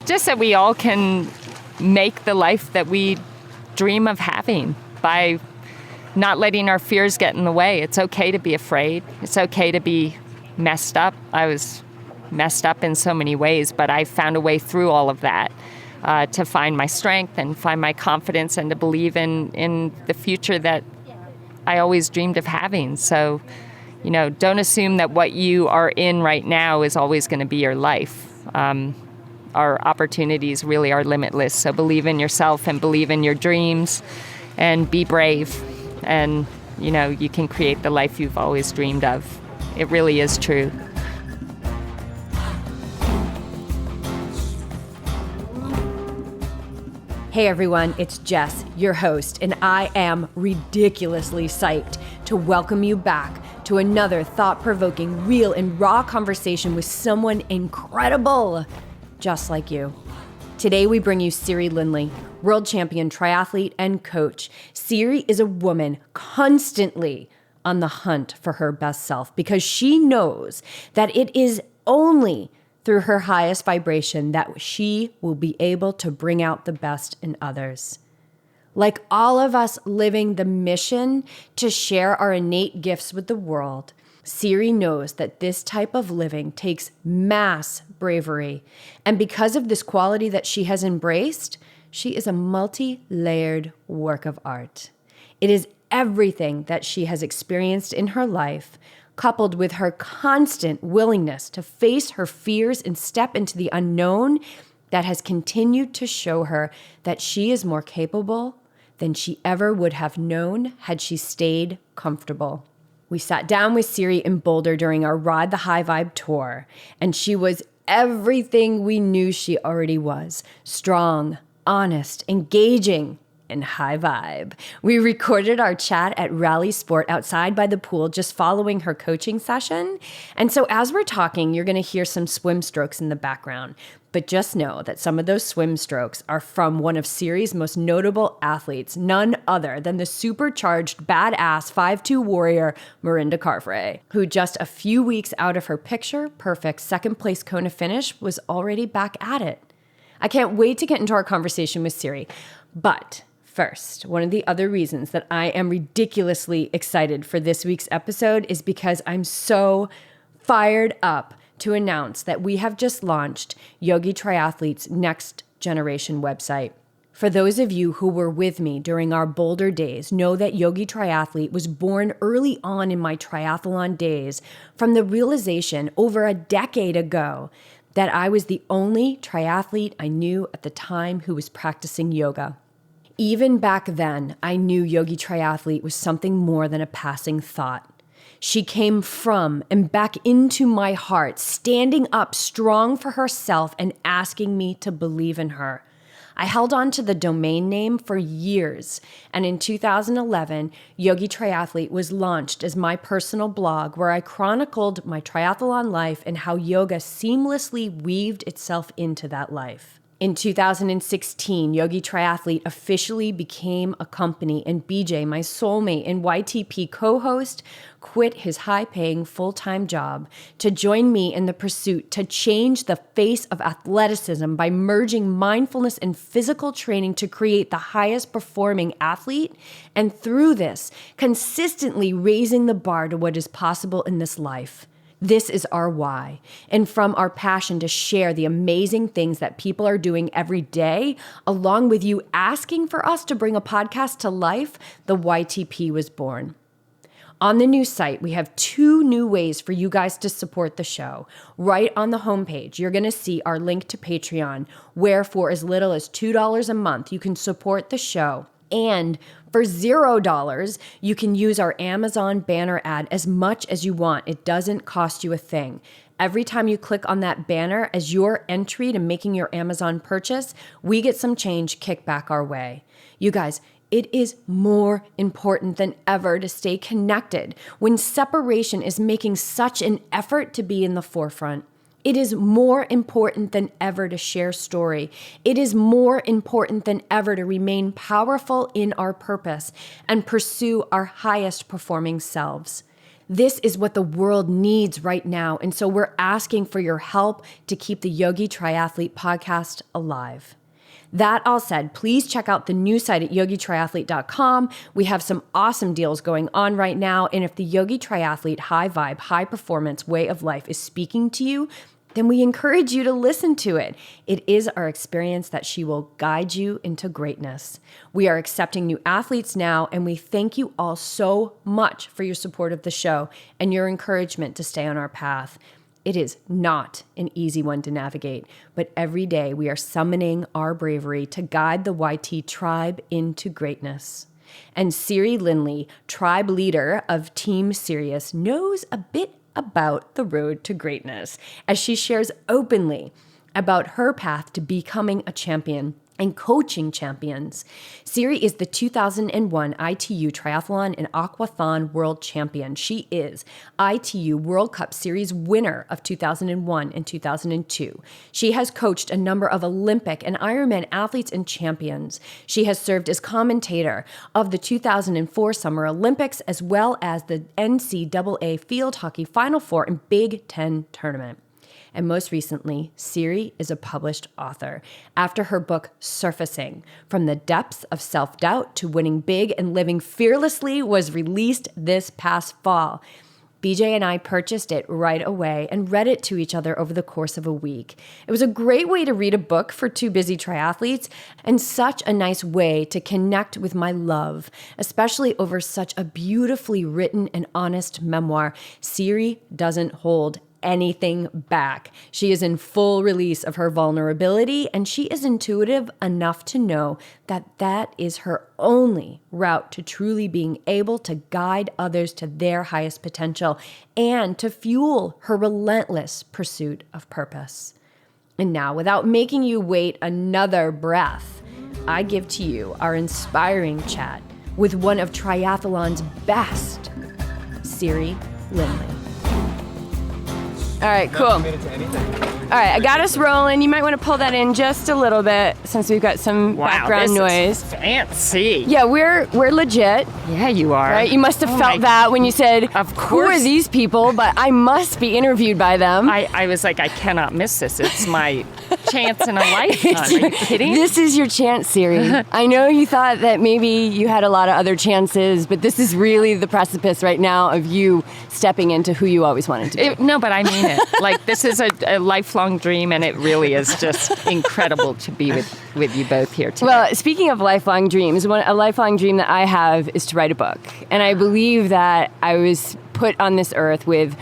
just that we all can make the life that we dream of having by not letting our fears get in the way. It's okay to be afraid. It's okay to be messed up. I was messed up in so many ways, but I found a way through all of that to find my strength and find my confidence and to believe in the future that I always dreamed of having. So, don't assume that what you are in right now is always going to be your life. Our opportunities really are limitless. So believe in yourself and believe in your dreams and be brave. And, you can create the life you've always dreamed of. It really is true. Hey everyone, it's Jess, your host, and I am ridiculously psyched to welcome you back to another thought-provoking, real and raw conversation with someone incredible, just like you. Today we bring you Siri Lindley, world champion triathlete and coach. Siri is a woman constantly on the hunt for her best self because she knows that it is only through her highest vibration that she will be able to bring out the best in others. Like all of us living the mission to share our innate gifts with the world, Siri knows that this type of living takes mass bravery. And because of this quality that she has embraced, she is a multi-layered work of art. It is everything that she has experienced in her life, coupled with her constant willingness to face her fears and step into the unknown, that has continued to show her that she is more capable than she ever would have known had she stayed comfortable. We sat down with Siri in Boulder during our Ride the High Vibe tour, and she was everything we knew she already was: strong, honest, engaging, and high vibe. We recorded our chat at Rally Sport outside by the pool just following her coaching session. And so as we're talking, you're going to hear some swim strokes in the background. But just know that some of those swim strokes are from one of Siri's most notable athletes, none other than the supercharged badass 5'2" warrior, Mirinda Carfrae, who just a few weeks out of her picture-perfect second-place Kona finish was already back at it. I can't wait to get into our conversation with Siri. But first, one of the other reasons that I am ridiculously excited for this week's episode is because I'm so fired up to announce that we have just launched Yogi Triathlete's next generation website. For those of you who were with me during our Boulder days, know that Yogi Triathlete was born early on in my triathlon days from the realization over a decade ago that I was the only triathlete I knew at the time who was practicing yoga. Even back then, I knew Yogi Triathlete was something more than a passing thought. She came from and back into my heart, standing up strong for herself and asking me to believe in her. I held on to the domain name for years, and in 2011, Yogi Triathlete was launched as my personal blog where I chronicled my triathlon life and how yoga seamlessly weaved itself into that life. In 2016, Yogi Triathlete officially became a company, and BJ, my soulmate and YTP co-host, quit his high-paying full-time job to join me in the pursuit to change the face of athleticism by merging mindfulness and physical training to create the highest performing athlete, and through this, consistently raising the bar to what is possible in this life. This is our why, and from our passion to share the amazing things that people are doing every day, along with you asking for us to bring a podcast to life, the YTP was born. On the new site, we have 2 new ways for you guys to support the show. Right on the homepage, you're going to see our link to Patreon, where for as little as $2 a month, you can support the show. And for $0, you can use our Amazon banner ad as much as you want. It doesn't cost you a thing. Every time you click on that banner as your entry to making your Amazon purchase, we get some change kicked back our way. You guys, it is more important than ever to stay connected when separation is making such an effort to be in the forefront. It is more important than ever to share story. It is more important than ever to remain powerful in our purpose and pursue our highest performing selves. This is what the world needs right now. And so we're asking for your help to keep the Yogi Triathlete podcast alive. That all said, please check out the new site at yogitriathlete.com. We have some awesome deals going on right now. And if the Yogi Triathlete high vibe, high performance way of life is speaking to you, then we encourage you to listen to it. It is our experience that she will guide you into greatness. We are accepting new athletes now, and we thank you all so much for your support of the show and your encouragement to stay on our path. It is not an easy one to navigate, but every day we are summoning our bravery to guide the YT tribe into greatness. And Siri Lindley, tribe leader of Team Sirius, knows a bit about the road to greatness as she shares openly about her path to becoming a champion and coaching champions. Siri is the 2001 ITU Triathlon and Aquathon World Champion. She is ITU World Cup Series winner of 2001 and 2002. She has coached a number of Olympic and Ironman athletes and champions. She has served as commentator of the 2004 Summer Olympics as well as the NCAA Field Hockey Final Four and Big Ten Tournament. And most recently, Siri is a published author. After her book, Surfacing, From the Depths of Self-Doubt to Winning Big and Living Fearlessly was released this past fall. BJ and I purchased it right away and read it to each other over the course of a week. It was a great way to read a book for two busy triathletes and such a nice way to connect with my love, especially over such a beautifully written and honest memoir. Siri doesn't hold anything back. She is in full release of her vulnerability, and she is intuitive enough to know that that is her only route to truly being able to guide others to their highest potential and to fuel her relentless pursuit of purpose. And now, without making you wait another breath, I give to you our inspiring chat with one of triathlon's best, Siri Lindley. All right, cool. All right, I got us rolling. You might want to pull that in just a little bit since we've got some background noise. Is fancy. Yeah, we're legit. Yeah, you are. Right? You must have felt that when you said, of course. Who are these people? But I must be interviewed by them. I was like, I cannot miss this. It's my chance in a lifetime. Are you kidding? This is your chance, Siri. I know you thought that maybe you had a lot of other chances, but this is really the precipice right now of you stepping into who you always wanted to be. No, but I mean it. Like, this is a lifelong dream, and it really is just incredible to be with you both here today. Well, speaking of lifelong dreams, a lifelong dream that I have is to write a book. And I believe that I was put on this earth with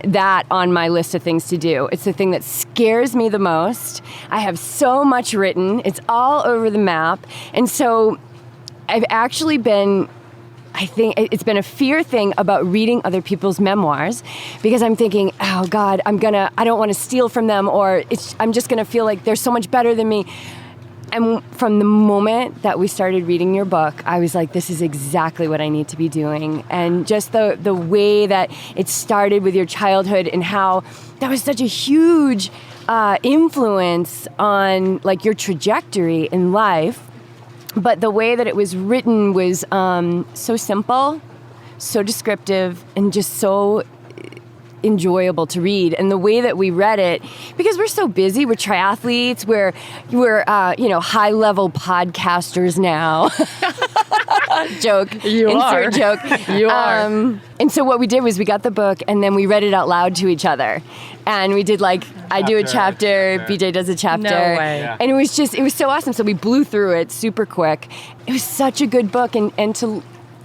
that on my list of things to do. It's the thing that scares me the most. I have so much written. It's all over the map. And so I've actually I think it's been a fear thing about reading other people's memoirs because I'm thinking, oh God, I don't want to steal from them, or I'm just going to feel like they're so much better than me. And from the moment that we started reading your book, I was like, this is exactly what I need to be doing. And just the way that it started with your childhood and how that was such a huge influence on like your trajectory in life. But the way that it was written was so simple, so descriptive, and just so enjoyable to read. And the way that we read it, because we're so busy, we're triathletes, we're high-level podcasters now. Joke. You are. Insert joke. You are. And so what we did was we got the book and then we read it out loud to each other. And we did I do a chapter, BJ does a chapter. No way. Yeah. And it was so awesome. So we blew through it super quick. It was such a good book.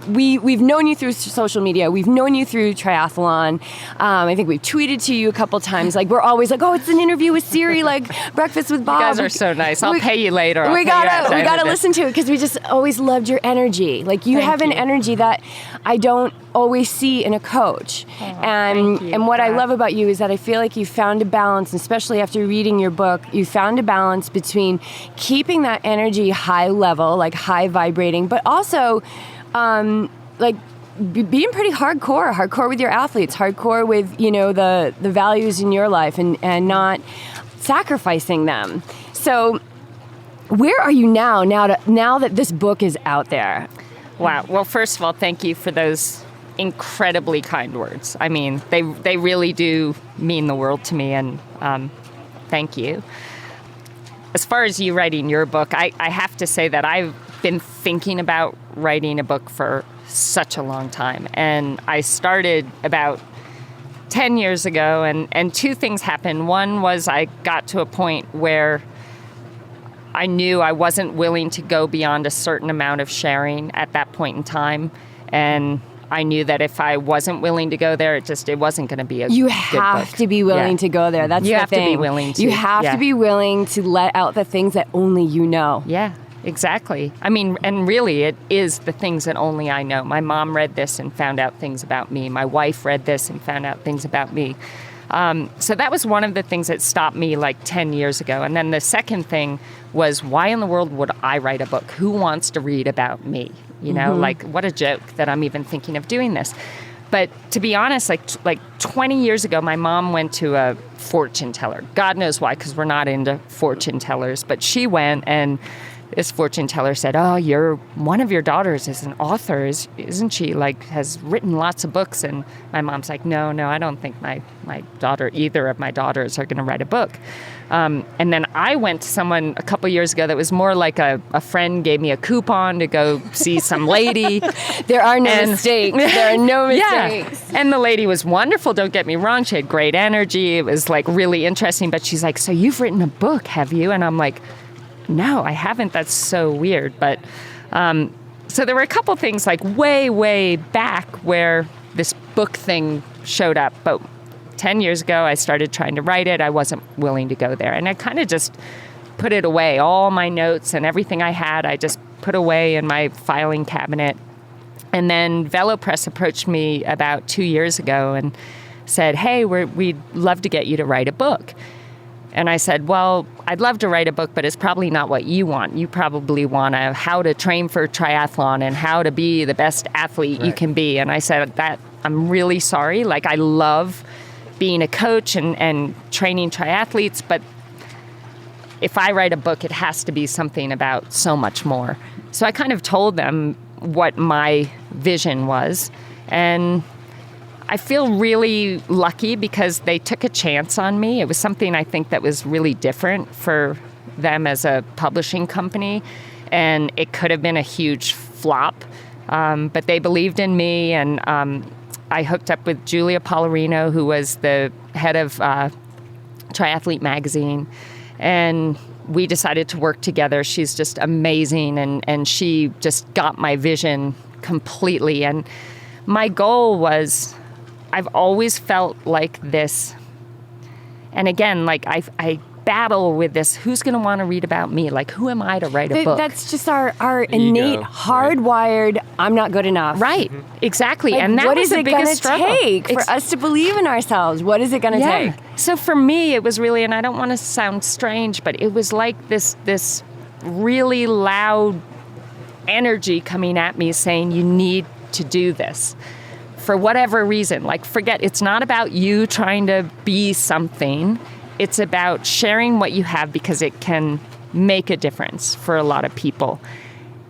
We've known you through social media. We've known you through triathlon. I think we've tweeted to you a couple times. Like, we're always like, oh, it's an interview with Siri, like Breakfast with Bob. You guys are so nice. I'll pay you later. We gotta listen to it because we just always loved your energy. Like, you have an energy that I don't always see in a coach. And what I love about you is that I feel like you found a balance, especially after reading your book, you found a balance between keeping that energy high level, like high vibrating, but also being pretty hardcore with your athletes, hardcore with, the values in your life and not sacrificing them. So where are you now that this book is out there? Wow. Well, first of all, thank you for those incredibly kind words. I mean, they really do mean the world to me, and thank you. As far as you writing your book, I have to say that I've been thinking about writing a book for such a long time. And I started about 10 years ago, and two things happened. One was I got to a point where I knew I wasn't willing to go beyond a certain amount of sharing at that point in time. And I knew that if I wasn't willing to go there, it wasn't going to be a You good have book. to be willing to go there. That's you the have thing. to be willing to. You have yeah. to be willing to let out the things that only you know. Yeah, exactly. I mean, and really, it is the things that only I know. My mom read this and found out things about me. My wife read this and found out things about me. So that was one of the things that stopped me like 10 years ago. And then the second thing was, why in the world would I write a book? Who wants to read about me? You know, like, what a joke that I'm even thinking of doing this. But to be honest, like 20 years ago, my mom went to a fortune teller. God knows why, because we're not into fortune tellers. But she went, and this fortune teller said, "Oh, one of your daughters is an author, isn't she? Like, has written lots of books." And my mom's like, "No, I don't think my daughter, either of my daughters, are going to write a book." And then I went to someone a couple years ago that was more like a friend gave me a coupon to go see some lady. There are no mistakes. There are no mistakes. Yeah. And the lady was wonderful, don't get me wrong. She had great energy. It was like really interesting. But she's like, "So you've written a book, have you?" And I'm like, "No, I haven't." That's so weird. But so there were a couple things like way back where this book thing showed up. But 10 years ago, I started trying to write it. I wasn't willing to go there. And I kind of just put it away. All my notes and everything I had, I just put away in my filing cabinet. And then VeloPress approached me about 2 years ago and said, "Hey, we'd love to get you to write a book." And I said, "Well, I'd love to write a book, but it's probably not what you want. You probably want how to train for triathlon and how to be the best athlete you can be." And I said, "That I'm really sorry. Like, I love being a coach and training triathletes, but if I write a book, it has to be something about so much more." So I kind of told them what my vision was. And I feel really lucky because they took a chance on me. It was something I think that was really different for them as a publishing company. And it could have been a huge flop. But they believed in me, and I hooked up with Julia Pollarino, who was the head of Triathlete magazine, and we decided to work together. She's just amazing, and she just got my vision completely. And my goal was, I've always felt like this, and again, like I battle with this, who's going to want to read about me? Like, who am I to write a book? That's just our innate, hardwired, I'm not good enough. Right, exactly. Like, and that what was is the it going biggest to struggle. take for us to believe in ourselves? What is it going to take? So for me, it was really, and I don't want to sound strange, but it was like this really loud energy coming at me saying, "You need to do this." For whatever reason, like, forget, it's not about you trying to be something. It's about sharing what you have because it can make a difference for a lot of people.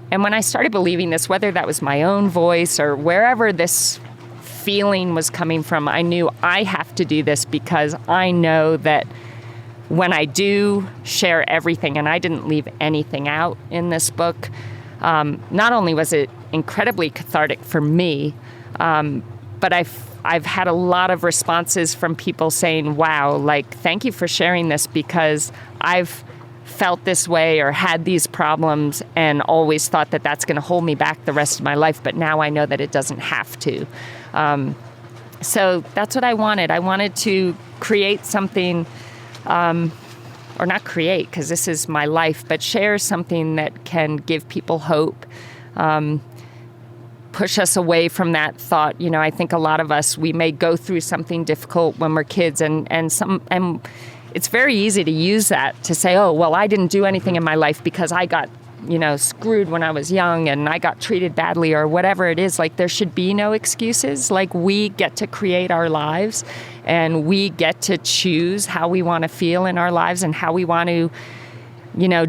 And when I started believing this, whether that was my own voice or wherever this feeling was coming from, I knew I have to do this because I know that when I do share everything, and I didn't leave anything out in this book, not only was it incredibly cathartic for me, but I've had a lot of responses from people saying, "Wow, like, thank you for sharing this because I've felt this way or had these problems and always thought that that's going to hold me back the rest of my life, but now I know that it doesn't have to." So that's what I wanted. I wanted to create something, or not create, because this is my life, but share something that can give people hope, push us away from that thought. You know, I think a lot of us, we may go through something difficult when we're kids, and it's very easy to use that to say, "Oh, well, I didn't do anything in my life because I got, screwed when I was young and I got treated badly," or whatever it is. Like, there should be no excuses. Like, we get to create our lives, and we get to choose how we want to feel in our lives and how we want to,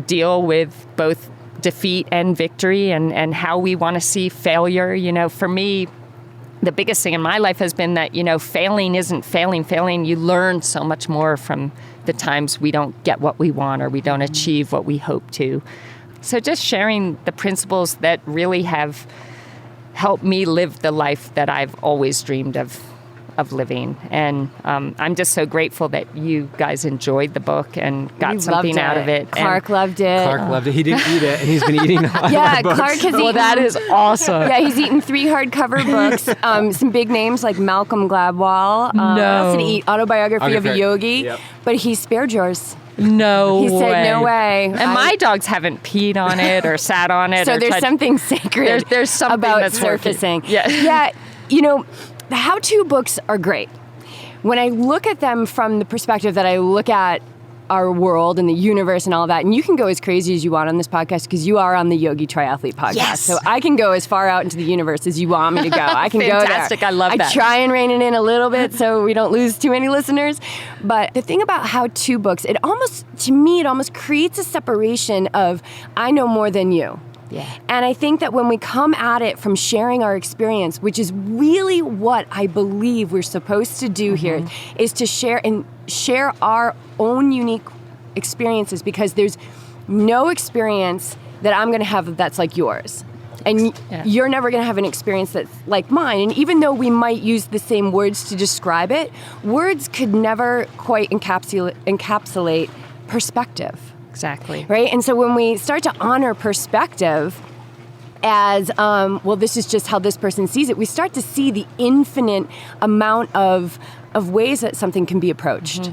deal with both defeat and victory, and how we want to see failure. For me, the biggest thing in my life has been that, failing isn't failing. Failing, you learn so much more from the times we don't get what we want or we don't achieve what we hope to. So just sharing the principles that really have helped me live the life that I've always dreamed of living. And I'm just so grateful that you guys enjoyed the book and got something out of it. Clark loved it. Clark loved it. He didn't eat it, and he's been eating a lot Yeah, of books. Clark has Well, eaten. that is awesome. Yeah, he's eaten 3 hardcover books. Some big names like Malcolm Gladwell. No. What else did he eat? Autobiography of a Yogi. Yep. But he spared yours. No He way. said, no way. And my dogs haven't peed on it or sat on it. So or there's touched. something sacred There's something about that's working. surfacing. Yeah. Yeah, the how-to books are great. When I look at them from the perspective that I look at our world and the universe and all of that, and you can go as crazy as you want on this podcast because you are on the Yogi Triathlete podcast. Yes. So I can go as far out into the universe as you want me to go. I can go there. Fantastic. I love that. I try and rein it in a little bit so we don't lose too many listeners. But the thing about how-to books, to me, it almost creates a separation of I know more than you. Yeah. And I think that when we come at it from sharing our experience, which is really what I believe we're supposed to do here, is to share our own unique experiences, because there's no experience that I'm going to have that's like yours. And you're never going to have an experience that's like mine. And even though we might use the same words to describe it, words could never quite encapsulate perspective. Exactly. Right? And so when we start to honor perspective as, this is just how this person sees it, we start to see the infinite amount of ways that something can be approached.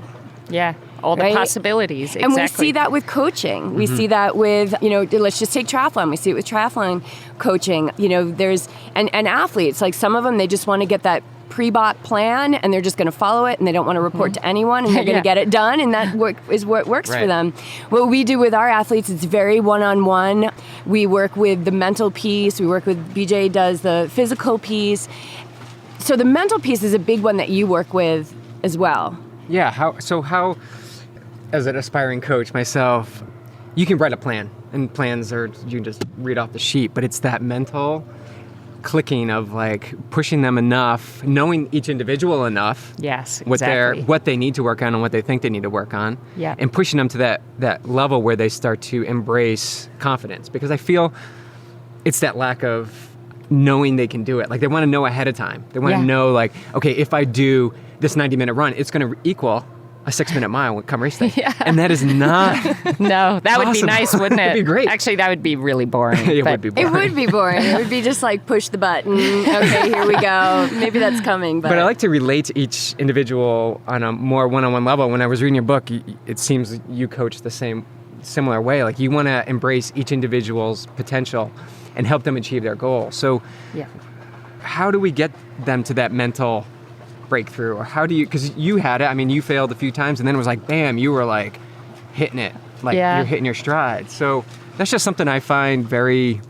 Yeah. All the possibilities. Exactly. And we see that with coaching. We see that with, let's just take triathlon. We see it with triathlon coaching. There's, and athletes, like some of them, they just want to get that pre-bought plan and they're just going to follow it and they don't want to report to anyone and they're going to get it done, and that is what works for them. What we do with our athletes, it's very one-on-one. We work with the mental piece. We work with, BJ does the physical piece. So the mental piece is a big one that you work with as well. Yeah. How, as an aspiring coach myself, you can write a plan, and plans are, you can just read off the sheet, but it's that mental clicking of like pushing them enough, knowing each individual enough. Yes, exactly. What they need to work on and what they think they need to work on. Yeah. And pushing them to that level where they start to embrace confidence, because I feel it's that lack of knowing they can do it. Like they want to know ahead of time. They want to know like, okay, if I do this 90-minute run, it's going to equal a 6-minute mile come race day. Yeah. And that is not No, that would be nice, wouldn't it? It'd be great. Actually, that would be really boring. It would be boring. It would be boring. It would be just like push the button. Okay, here we go. Maybe that's coming. But I like to relate to each individual on a more one-on-one level. When I was reading your book, it seems you coach the similar way. Like you want to embrace each individual's potential and help them achieve their goal. So how do we get them to that mental breakthrough? Or how do you, because you had it, I mean, you failed a few times and then it was like, bam, you were like hitting it. Like you're hitting your stride. So that's just something I find very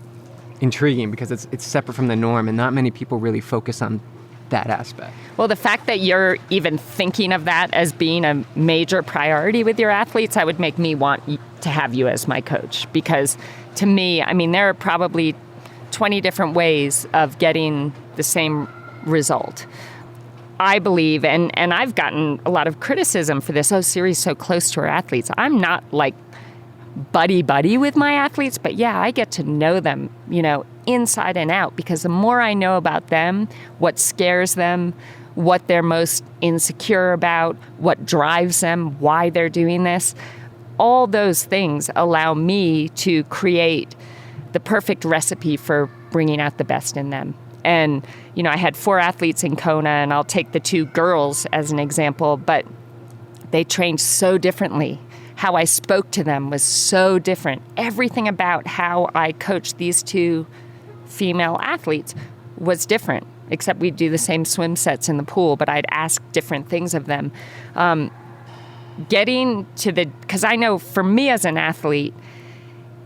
intriguing, because it's separate from the norm and not many people really focus on that aspect. Well, the fact that you're even thinking of that as being a major priority with your athletes, that would make me want to have you as my coach. Because to me, I mean, there are probably 20 different ways of getting the same result. I believe, and I've gotten a lot of criticism for this, Siri's so close to her athletes. I'm not like buddy with my athletes, but yeah, I get to know them, inside and out, because the more I know about them, what scares them, what they're most insecure about, what drives them, why they're doing this, all those things allow me to create the perfect recipe for bringing out the best in them. And, I had 4 athletes in Kona, and I'll take the 2 girls as an example, but they trained so differently. How I spoke to them was so different. Everything about how I coached these 2 female athletes was different, except we'd do the same swim sets in the pool, but I'd ask different things of them. Because I know for me as an athlete,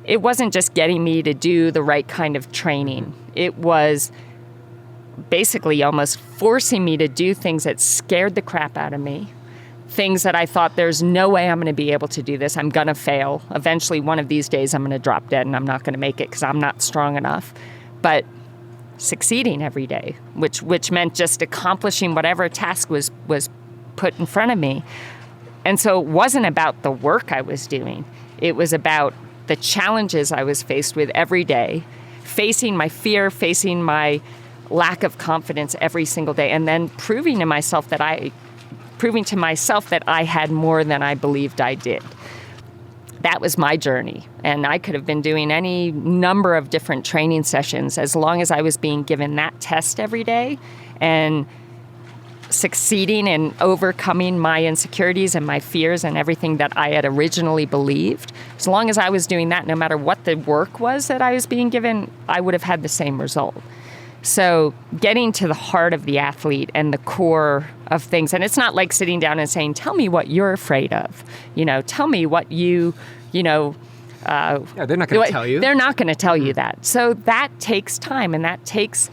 it wasn't just getting me to do the right kind of training. It was basically almost forcing me to do things that scared the crap out of me. Things that I thought, there's no way I'm going to be able to do this. I'm going to fail. Eventually, one of these days, I'm going to drop dead and I'm not going to make it because I'm not strong enough. But succeeding every day, which meant just accomplishing whatever task was put in front of me. And so it wasn't about the work I was doing. It was about the challenges I was faced with every day, facing my fear, facing my lack of confidence every single day, and then proving to myself that I had more than I believed I did. That was my journey. And I could have been doing any number of different training sessions as long as I was being given that test every day and succeeding in overcoming my insecurities and my fears and everything that I had originally believed. As long as I was doing that, no matter what the work was that I was being given, I would have had the same result. So getting to the heart of the athlete and the core of things, and it's not like sitting down and saying, tell me what you're afraid of. Tell me what they're not going to tell you. They're not going to tell you that. So that takes time, and that takes,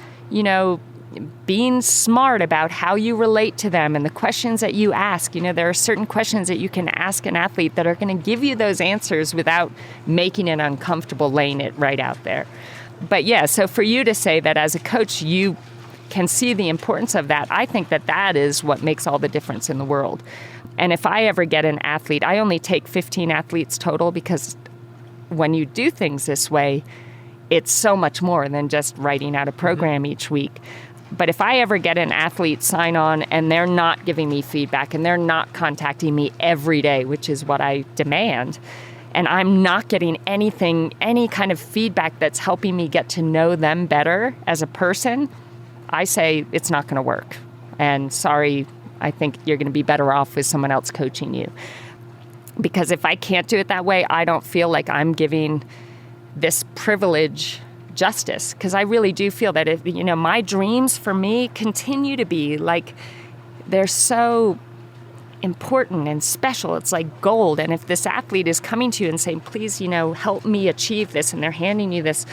being smart about how you relate to them and the questions that you ask. There are certain questions that you can ask an athlete that are going to give you those answers without making it uncomfortable, laying it right out there. But yeah, so for you to say that as a coach, you can see the importance of that, I think that is what makes all the difference in the world. And if I ever get an athlete, I only take 15 athletes total, because when you do things this way, it's so much more than just writing out a program each week. But if I ever get an athlete sign on and they're not giving me feedback and they're not contacting me every day, which is what I demand, and I'm not getting any kind of feedback that's helping me get to know them better as a person, I say it's not going to work. And sorry, I think you're going to be better off with someone else coaching you. Because if I can't do it that way, I don't feel like I'm giving this privilege justice. Because I really do feel that if, my dreams for me continue to be like, they're so important and special. It's like gold. And if this athlete is coming to you and saying, please, help me achieve this, and they're handing you this,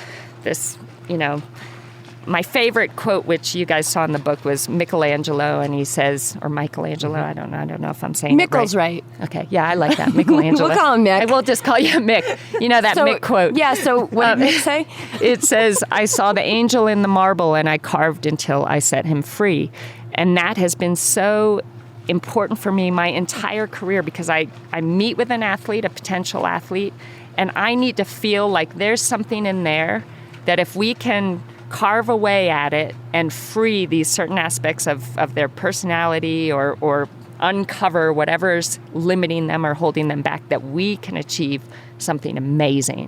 my favorite quote, which you guys saw in the book, was Michelangelo, and he says, or Michelangelo, I don't know if I'm saying Mickle's it right. right. Okay, yeah, I like that, Michelangelo. We'll call him Mick. I will just call you Mick. That Mick quote. Yeah, so what did Mick say? It says, I saw the angel in the marble and I carved until I set him free. And that has been so important for me my entire career, because I meet with an athlete, a potential athlete, and I need to feel like there's something in there that if we can carve away at it and free these certain aspects of their personality or uncover whatever's limiting them or holding them back, that we can achieve something amazing.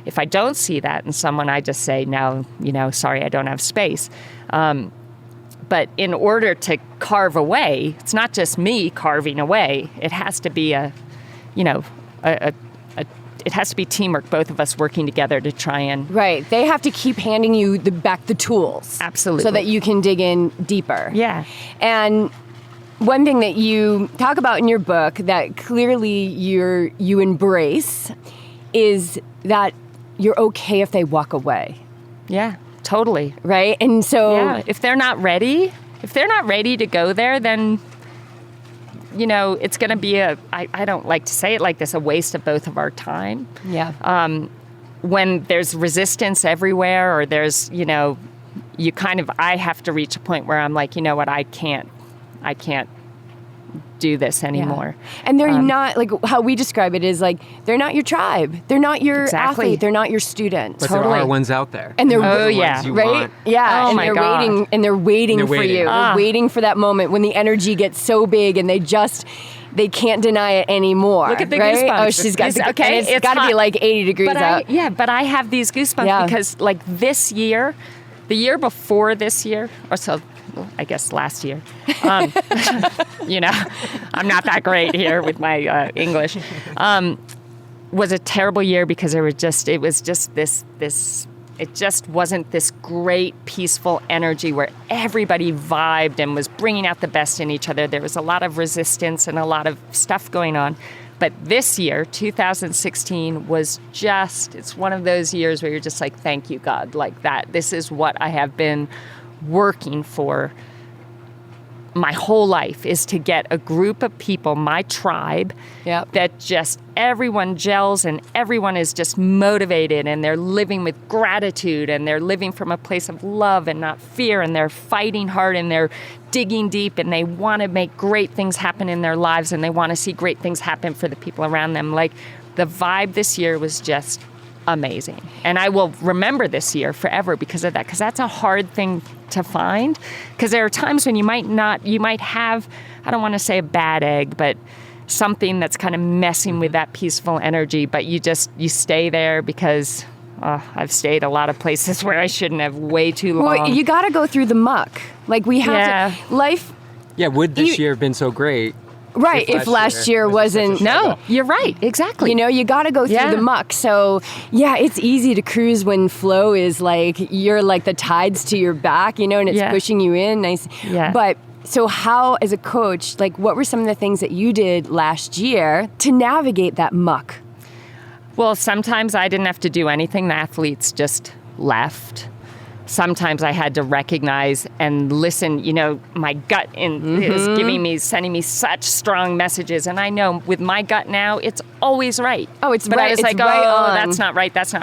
If I don't see that in someone, I just say, no, sorry, I don't have space. But in order to carve away, it's not just me carving away. It has to be it has to be teamwork, both of us working together to try and... Right. They have to keep handing you back the tools. Absolutely. So that you can dig in deeper. Yeah. And one thing that you talk about in your book that clearly you embrace is that you're okay if they walk away. Yeah, totally. Right? And so... Yeah, if they're not ready to go there, then... it's going to be I don't like to say it like this, a waste of both of our time. Yeah. When there's resistance everywhere, or there's, I have to reach a point where I'm like, what, I can't do this anymore. Yeah. And they're not, like how we describe it is like, they're not your tribe. They're not your athlete. They're not your student. But totally. there are ones out there. And they're yeah, you right? want. Yeah. Oh and my they're God. waiting and they're waiting for you. Ah. They're waiting for that moment when the energy gets so big and they can't deny it anymore. Look at the right? goosebumps. Oh, she's got the, okay. It's got to be like 80 degrees out. But I have these goosebumps because like this year, the year before this year, or so, I guess last year, I'm not that great here with my English, was a terrible year because it just wasn't this great peaceful energy where everybody vibed and was bringing out the best in each other. There was a lot of resistance and a lot of stuff going on. But this year, 2016, it's one of those years where you're just like, thank you, God, like that. This is what I have been working for my whole life is to get a group of people, my tribe, that just everyone gels and everyone is just motivated and they're living with gratitude and they're living from a place of love and not fear and they're fighting hard and they're digging deep and they want to make great things happen in their lives and they want to see great things happen for the people around them. Like the vibe this year was just amazing. And I will remember this year forever because of that, because that's a hard thing to find. Because there are times when you might have, I don't want to say a bad egg, but something that's kind of messing with that peaceful energy, but you stay there because I've stayed a lot of places where I shouldn't have way too long. Well, you got to go through the muck. Like we have to, life. Yeah, would this year have been so great? Right, if last year wasn't... No, you're right, exactly. You know, you got to go through the muck. So, yeah, it's easy to cruise when flow is like, you're like the tides to your back, you know, and it's pushing you in. Nice. Yeah. But, so how, as a coach, like, what were some of the things that you did last year to navigate that muck? Well, sometimes I didn't have to do anything. The athletes just left. Sometimes I had to recognize and listen, you know, my gut is sending me such strong messages. And I know with my gut now, it's always right. Oh, it's but right. I was it's like, right on. That's not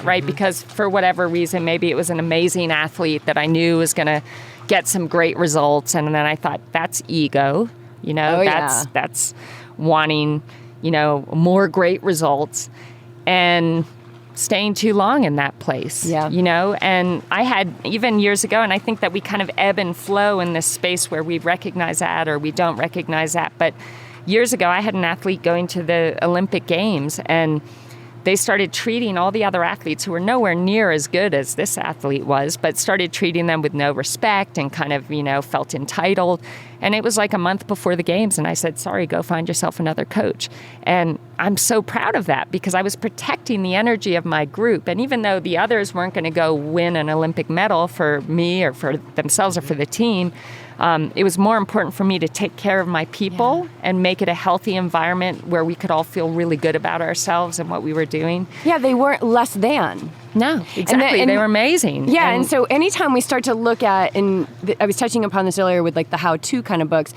right. Because for whatever reason, maybe it was an amazing athlete that I knew was going to get some great results. And then I thought, that's ego, you know, that's wanting, you know, more great results. And staying too long in that place, you know? And I had, even years ago, and I think that we kind of ebb and flow in this space where we recognize that or we don't recognize that. But years ago, I had an athlete going to the Olympic Games and they started treating all the other athletes who were nowhere near as good as this athlete was, but started treating them with no respect and kind of, you know, felt entitled. And it was like a month before the games. And I said, sorry, go find yourself another coach. And I'm so proud of that because I was protecting the energy of my group. And even though the others weren't going to go win an Olympic medal for me or for themselves or for the team, it was more important for me to take care of my people and make it a healthy environment where we could all feel really good about ourselves and what we were doing. Yeah, they weren't less than. No, exactly. They were amazing. Yeah, and so anytime we start to look at, and I was touching upon this earlier with like the how-to kind of books,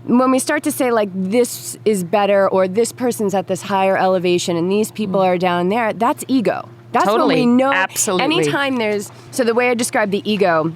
when we start to say like this is better or this person's at this higher elevation and these people are down there, that's ego. That's totally. When we know. Absolutely. Anytime so the way I describe the ego,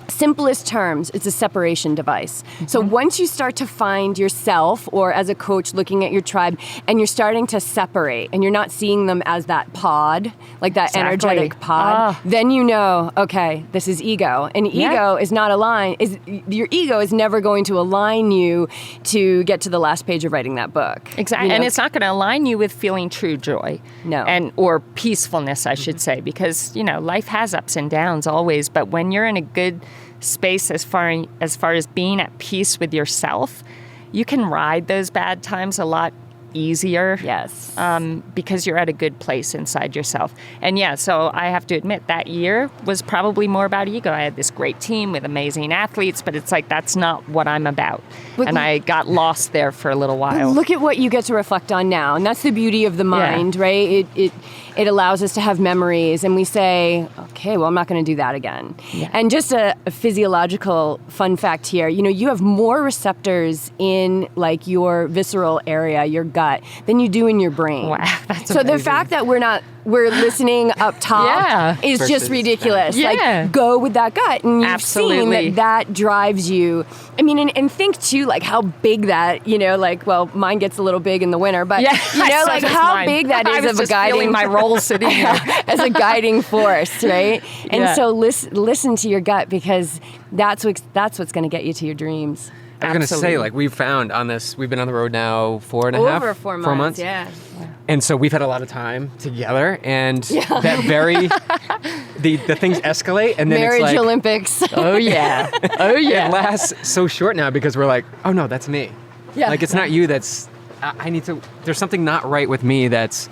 simplest terms, it's a separation device. So once you start to find yourself or as a coach looking at your tribe and you're starting to separate and you're not seeing them as that pod, like that energetic pod, then you know, okay, this is ego. And ego is not aligned. Your ego is never going to align you to get to the last page of writing that book. Exactly. You know? And it's not going to align you with feeling true joy. No. Or peacefulness, I should say, because, you know, life has ups and downs always, but when you're in a good space as far as being at peace with yourself, you can ride those bad times a lot easier. Yes. Because you're at a good place inside yourself. And so I have to admit that year was probably more about ego. I had this great team with amazing athletes, but it's like that's not what I'm about. And I got lost there for a little while. Look at what you get to reflect on now. And that's the beauty of the mind, right? It allows us to have memories and we say, okay, well, I'm not going to do that again. Yeah. And just a physiological fun fact here, you know, you have more receptors in like your visceral area, your gut, than you do in your brain. Wow, that's so amazing. The fact that we're listening up top is just ridiculous. Like go with that gut. And you've seen that drives you. I mean, and think too, like how big that, you know, like, well, mine gets a little big in the winter, but you know, like how big that is of a guiding my role sitting here as a guiding force, right? And so listen to your gut because that's what's going to get you to your dreams. I was going to say, like, we've found on this, we've been on the road now 4 months. Yeah. And so we've had a lot of time together, and that the things escalate, and then Marriage it's like, Olympics. Oh yeah. It lasts so short now because we're like, oh no, that's me. Yeah. Like it's not you. There's something not right with me that's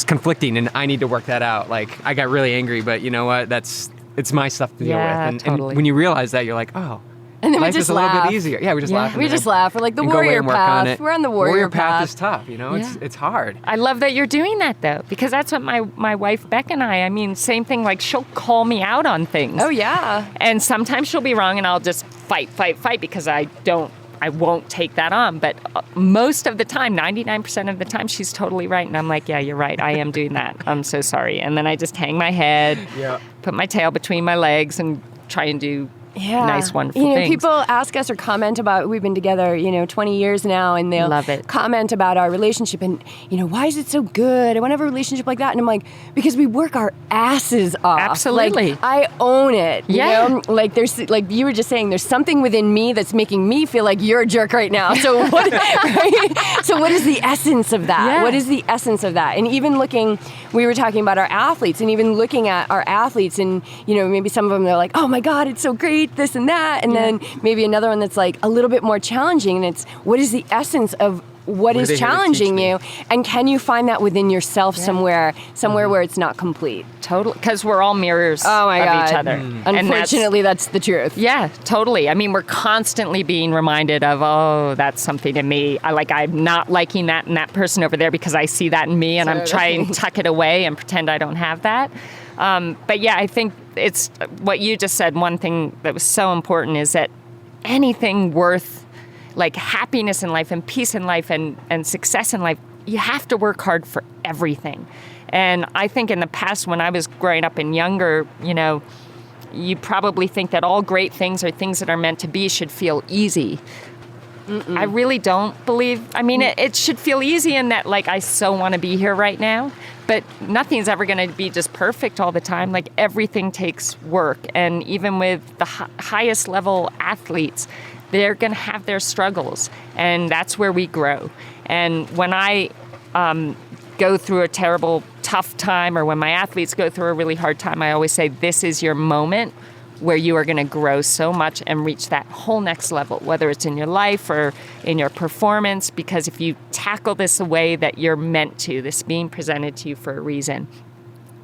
conflicting, and I need to work that out. Like I got really angry, but you know what? It's my stuff to deal with. And totally. and when you realize that, you're like, oh. And then we life just is a little laugh. bit easier. Yeah, we just laugh. We just laugh. We're like the and go away warrior and work on path. it. We're on the warrior path. path. Is tough, you know. It's hard. I love that you're doing that, though, because that's what my wife, Beck, and I mean, same thing, like she'll call me out on things. Oh, yeah. And sometimes she'll be wrong and I'll just fight because I won't take that on. But most of the time, 99% of the time, she's totally right. And I'm like, yeah, you're right. I am doing that. I'm so sorry. And then I just hang my head, put my tail between my legs and try and do nice, wonderful things. People ask us or comment about, we've been together, 20 years now, and they'll Love it. comment about our relationship and, why is it so good? I want to have a relationship like that. And I'm like, because we work our asses off. Absolutely. Like, I own it. Yeah. You know? Like, there's, like you were just saying, there's something within me that's making me feel like you're a jerk right now. So what, right? So what is the essence of that? Yeah. What is the essence of that? And even we were talking about our athletes, and even looking at our athletes, and, maybe some of them, they're like, oh my God, it's so great, this and that. And then maybe another one that's like a little bit more challenging. And it's, what is the essence of what is challenging you? And can you find that within yourself somewhere where it's not complete? Totally. Because we're all mirrors Oh my of God. each other. And Unfortunately, that's the truth. yeah, totally. I mean, we're constantly being reminded of, oh, that's something in me. I'm not liking that in that person over there because I see that in me, and I'm trying to tuck it away and pretend I don't have that. But yeah, I think it's what you just said. One thing that was so important is that anything worth like happiness in life and peace in life and success in life, you have to work hard for everything. And I think in the past, when I was growing up and younger, you probably think that all great things or things that are meant to be should feel easy. I really don't believe, it should feel easy in that, like, I so want to be here right now, but nothing's ever going to be just perfect all the time. Like, everything takes work. And even with the highest level athletes, they're going to have their struggles, and that's where we grow. And when I go through a terrible, tough time, or when my athletes go through a really hard time, I always say, this is your moment where you are going to grow so much and reach that whole next level, whether it's in your life or in your performance, because if you tackle this the way that you're meant to, this being presented to you for a reason,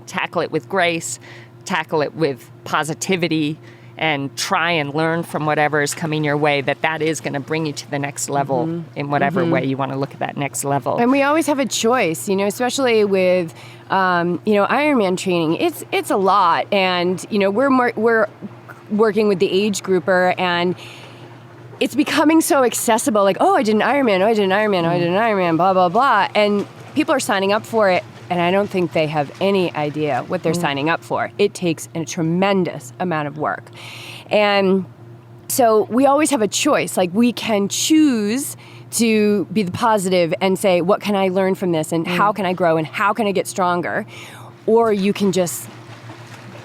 tackle it with grace, tackle it with positivity, and try and learn from whatever is coming your way, that is going to bring you to the next level in whatever way you want to look at that next level. And we always have a choice, especially with, Ironman training. It's a lot. And, we're working with the age grouper, and it's becoming so accessible. Like, oh, I did an Ironman, blah, blah, blah. And people are signing up for it. And I don't think they have any idea what they're signing up for. It takes a tremendous amount of work. And so we always have a choice. Like, we can choose to be the positive and say, what can I learn from this? And how can I grow? And how can I get stronger? Or you can just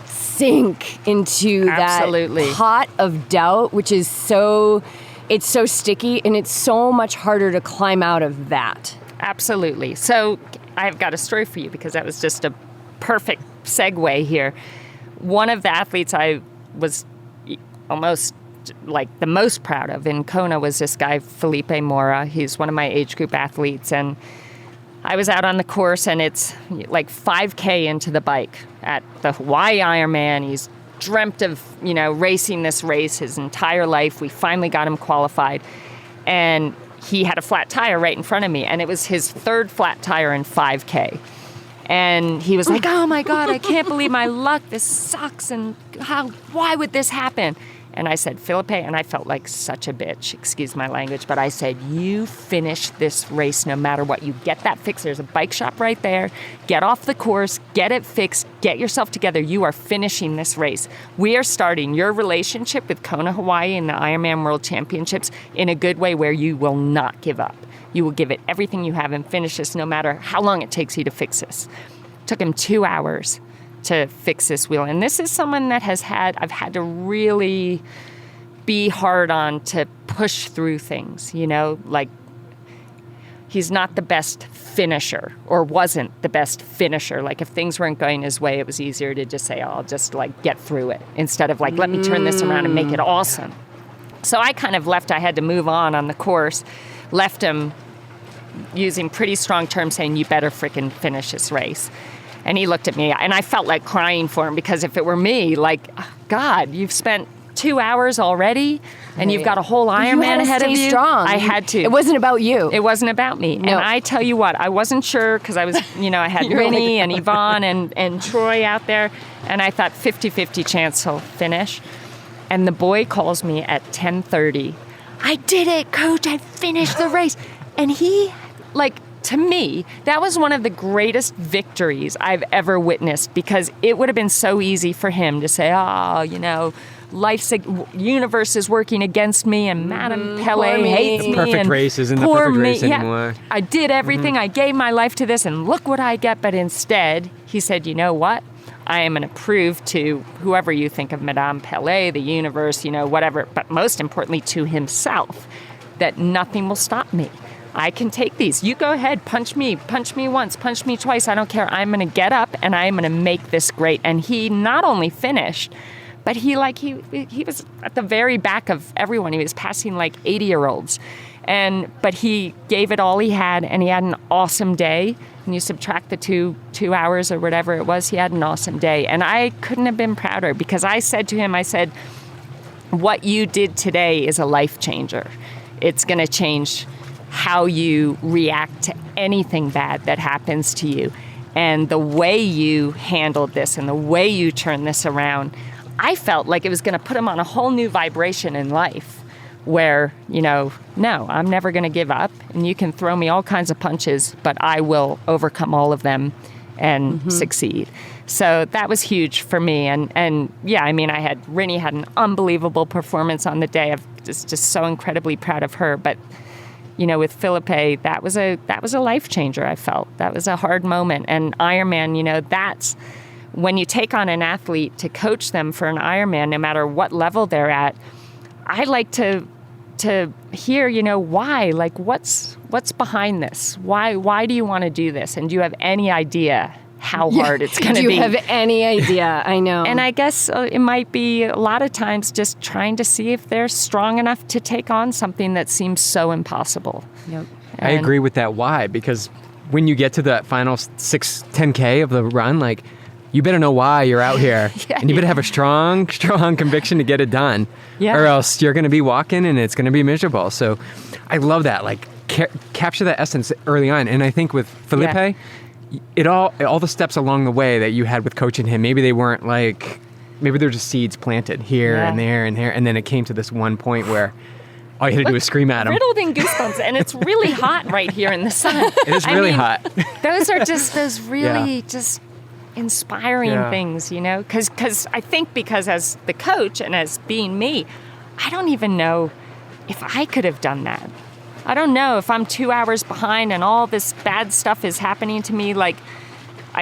sink into that pot of doubt, which is it's so sticky, and it's so much harder to climb out of that. Absolutely. So I've got a story for you, because that was just a perfect segue here. One of the athletes I was almost like the most proud of in Kona was this guy, Felipe Mora. He's one of my age group athletes. And I was out on the course, and it's like 5K into the bike at the Hawaii Ironman. He's dreamt of, racing this race his entire life. We finally got him qualified. And he had a flat tire right in front of me, and it was his third flat tire in 5K. And he was like, oh my God, I can't believe my luck. This sucks. And why would this happen? And I said, Felipe, and I felt like such a bitch, excuse my language, but I said, you finish this race no matter what. You get that fixed. There's a bike shop right there. Get off the course, get it fixed, get yourself together. You are finishing this race. We are starting your relationship with Kona, Hawaii and the Ironman World Championships in a good way, where you will not give up. You will give it everything you have and finish this no matter how long it takes you to fix this. It took him 2 hours to fix this wheel. And this is someone that I've had to really be hard on to push through things, like he's not the best finisher, or wasn't the best finisher. Like, if things weren't going his way, it was easier to just say, oh, I'll just get through it, instead of let me turn this around and make it awesome. So I kind of I had to move on the course, left him using pretty strong terms saying, you better frickin' finish this race. And he looked at me, and I felt like crying for him, because if it were me, God, you've spent 2 hours already, and you've got a whole Ironman ahead of you. Strong. I had to. It wasn't about you. It wasn't about me. No. And I tell you what, I wasn't sure because I was, I had Rinny and Yvonne and Troy out there, and I thought 50-50 chance he'll finish. And the boy calls me at 10:30. I did it, Coach. I finished the race. And he, to me, that was one of the greatest victories I've ever witnessed, because it would have been so easy for him to say, life's universe is working against me, and Madame Pele hates me. The perfect and race isn't the poor perfect race me. anymore. Yeah, I did everything. I gave my life to this, and look what I get. But instead, he said, you know what? I am going to prove to whoever you think of, Madame Pele, the universe, whatever, but most importantly to himself, that nothing will stop me. I can take these. You go ahead, punch me once, punch me twice. I don't care. I'm going to get up and I'm going to make this great. And he not only finished, but he was at the very back of everyone. He was passing 80-year-olds. But he gave it all he had, and he had an awesome day. And you subtract the two hours or whatever it was, he had an awesome day. And I couldn't have been prouder, because I said to him, what you did today is a life changer. It's going to change how you react to anything bad that happens to you. And the way you handled this and the way you turned this around, I felt like it was going to put him on a whole new vibration in life where, no, I'm never going to give up. And you can throw me all kinds of punches, but I will overcome all of them and succeed. So that was huge for me. And yeah, Rinny had an unbelievable performance on the day. I'm just so incredibly proud of her. But with Felipe, that was a life changer, I felt. That was a hard moment. And Ironman, that's when you take on an athlete to coach them for an Ironman, no matter what level they're at. I like to hear, why? What's behind this? Why do you want to do this? And do you have any idea how hard it's going to be? Do you have any idea? I know. And I guess it might be a lot of times just trying to see if they're strong enough to take on something that seems so impossible. Yep. I agree with that why, because when you get to that final 10K of the run, you better know why you're out here. And you better have a strong conviction to get it done. Yeah. Or else you're going to be walking and it's going to be miserable. So I love that. Capture that essence early on. And I think with Felipe, all the steps along the way that you had with coaching him, maybe they weren't maybe they're just seeds planted here and there and here. And then it came to this one point where all you had to do was scream at him. Riddled in goosebumps, and it's really hot right here in the sun. It is really hot. Those are just those really just inspiring things, because I think because as the coach and as being me, I don't even know if I could have done that. I don't know if I'm 2 hours behind and all this bad stuff is happening to me. I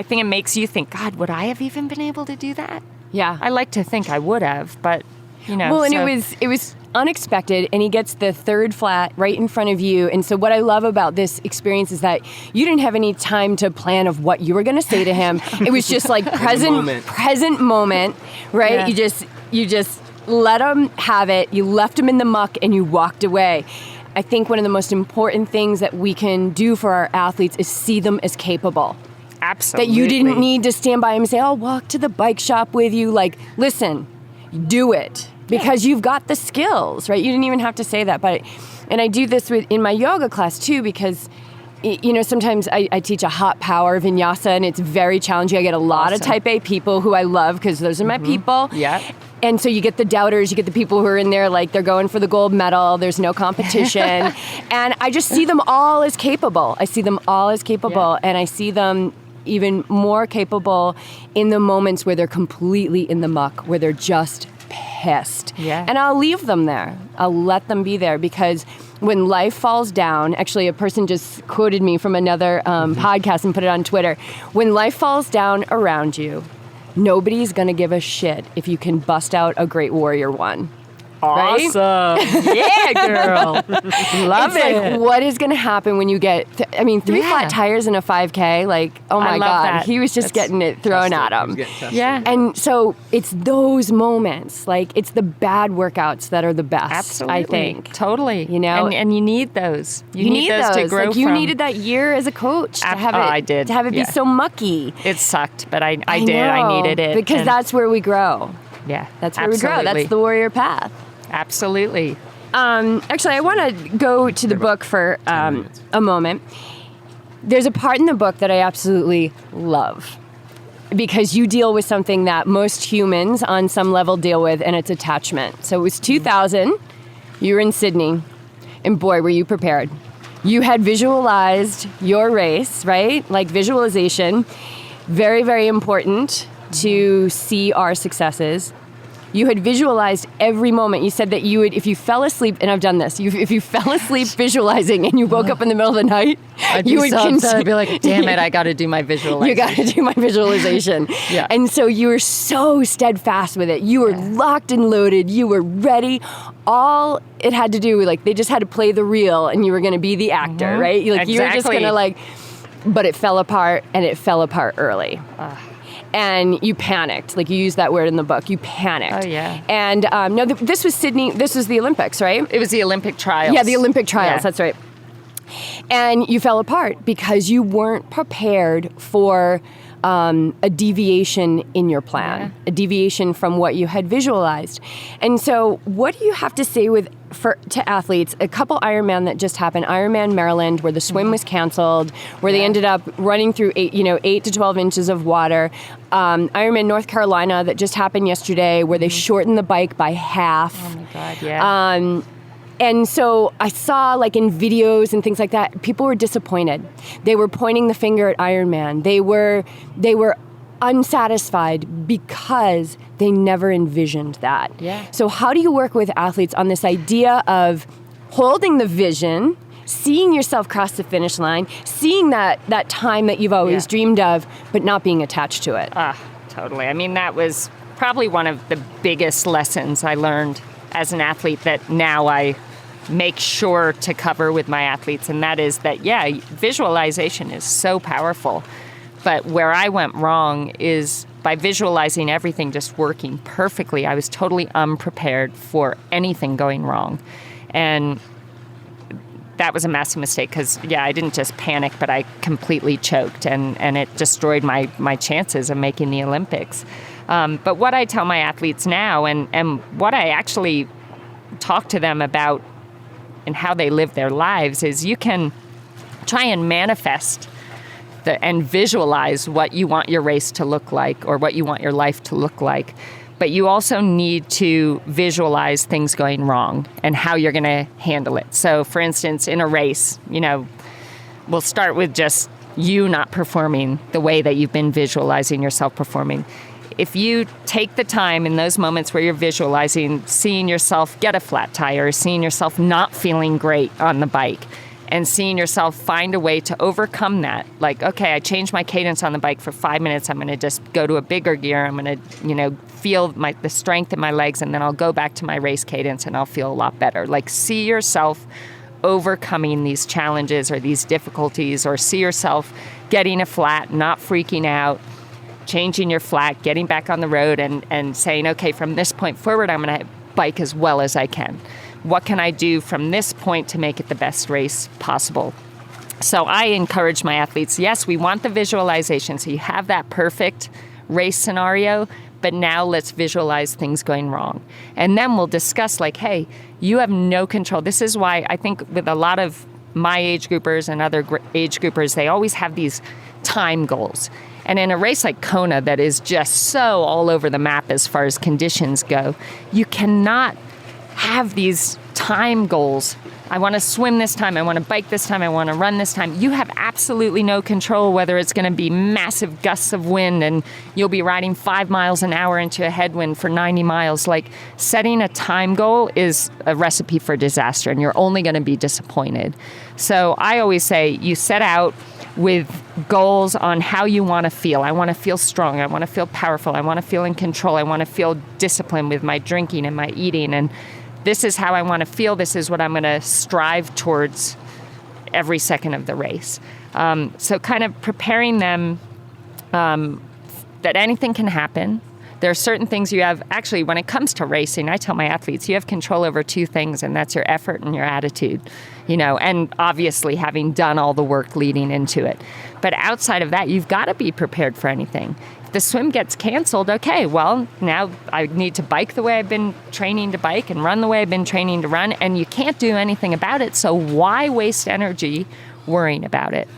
think it makes you think, God, would I have even been able to do that? Yeah. I like to think I would have, but Well, and it was unexpected, and he gets the third flat right in front of you. And so what I love about this experience is that you didn't have any time to plan of what you were going to say to him. It was just present moment, right? Yeah. You just let him have it. You left him in the muck and you walked away. I think one of the most important things that we can do for our athletes is see them as capable. Absolutely. That you didn't need to stand by him and say, I'll walk to the bike shop with you. Listen, do it. Because you've got the skills, right? You didn't even have to say that. And I do this in my yoga class too, because sometimes I teach a hot power vinyasa, and it's very challenging. I get a lot of type A people who I love, because those are my people. Yeah. And so you get the doubters, you get the people who are in there they're going for the gold medal, there's no competition. And I just see them all as capable. And I see them even more capable in the moments where they're completely in the muck, where they're just pissed. Yeah. And I'll leave them there. I'll let them be there, because when life falls down, actually a person just quoted me from another podcast and put it on Twitter. When life falls down around you, nobody's going to give a shit if you can bust out a great warrior one. Right? Awesome. Yeah, girl. Love it. What is going to happen when you get, 3 flat tires in a 5K? Oh my God. That. He was just getting it thrown at him. Yeah. And so it's those moments, it's the bad workouts that are the best. Absolutely. I think. Totally. And you need those. You need those to grow from. You needed that year as a coach to have it. I did. To have it be so mucky. It sucked, but I did. I needed it. Because that's where we grow. Yeah. That's where we grow. Absolutely. That's the warrior path. Absolutely. Actually, I want to go to the book for 10 minutes. a moment. There's a part in the book that I absolutely love because you deal with something that most humans on some level deal with, and it's attachment. So it was 2000. You were in Sydney, and boy, were you prepared. You had visualized your race, right? Like visualization, very, very important to see our successes. You had visualized every moment. You said that you would, if you fell asleep, and I've done this, if you fell asleep visualizing and you woke up in the middle of the night, you would I'd be like, damn it, I got to do my visualization. You got to do my visualization. Yeah. And so you were so steadfast with it. You were locked and loaded. You were ready. All it had to do, like, they just had to play the reel and you were going to be the actor, right? Like, you were just going to, like, but it fell apart, and it fell apart early. And you panicked. Like, you used that word in the book. You panicked. Oh, yeah. And no, this was Sydney. This was the Olympics, right? It was the Olympic trials. Yeah, the Olympic trials. Yeah. That's right. And you fell apart because you weren't prepared for a deviation in your plan, a deviation from what you had visualized. And so what do you have to say to athletes? A couple Ironman that just happened, Ironman Maryland, where the swim was canceled, where they ended up running through 8 to 12 inches of water. Ironman North Carolina that just happened yesterday, where they shortened the bike by half. Oh, my God, yeah. And so I saw, like, in videos and things like that, people were disappointed. They were pointing the finger at Ironman. They were unsatisfied because they never envisioned that. Yeah. So how do you work with athletes on this idea of holding the vision, seeing yourself cross the finish line, seeing that time that you've always dreamed of, but not being attached to it? Totally. I mean, that was probably one of the biggest lessons I learned as an athlete that now I make sure to cover with my athletes. And that is that, visualization is so powerful. But where I went wrong is by visualizing everything just working perfectly, I was totally unprepared for anything going wrong. And that was a massive mistake because, I didn't just panic, but I completely choked, and it destroyed my chances of making the Olympics. But what I tell my athletes now, and what I actually talk to them about and how they live their lives, is you can try and manifest and visualize what you want your race to look like or what you want your life to look like. But you also need to visualize things going wrong and how you're going to handle it. So, for instance, in a race, we'll start with just you not performing the way that you've been visualizing yourself performing. If you take the time in those moments where you're visualizing, seeing yourself get a flat tire, seeing yourself not feeling great on the bike, and seeing yourself find a way to overcome that. Like, okay, I changed my cadence on the bike for 5 minutes. I'm going to just go to a bigger gear. I'm going to, feel the strength in my legs, and then I'll go back to my race cadence and I'll feel a lot better. Like, see yourself overcoming these challenges or these difficulties, or see yourself getting a flat, not freaking out, changing your flat, getting back on the road and saying, okay, from this point forward, I'm going to bike as well as I can. What can I do from this point to make it the best race possible? So I encourage my athletes, yes, we want the visualization. So you have that perfect race scenario, but now let's visualize things going wrong. And then we'll discuss, like, hey, you have no control. This is why I think with a lot of my age groupers and other age groupers, they always have these time goals. And in a race like Kona that is just so all over the map as far as conditions go, you cannot have these time goals. I want to swim this time. I want to bike this time. I want to run this time. You have absolutely no control whether it's going to be massive gusts of wind and you'll be riding 5 miles an hour into a headwind for 90 miles. Like, setting a time goal is a recipe for disaster, and you're only going to be disappointed. So I always say you set out with goals on how you want to feel. I want to feel strong. I want to feel powerful. I want to feel in control. I want to feel disciplined with my drinking and my eating. And this is how I want to feel. This is what I'm going to strive towards every second of the race. So kind of preparing them that anything can happen. There are certain things you have, actually, when it comes to racing, I tell my athletes, you have control over 2 things, and that's your effort and your attitude, and obviously having done all the work leading into it. But outside of that, you've got to be prepared for anything. If the swim gets canceled, okay, well, now I need to bike the way I've been training to bike and run the way I've been training to run, and you can't do anything about it, so why waste energy worrying about it?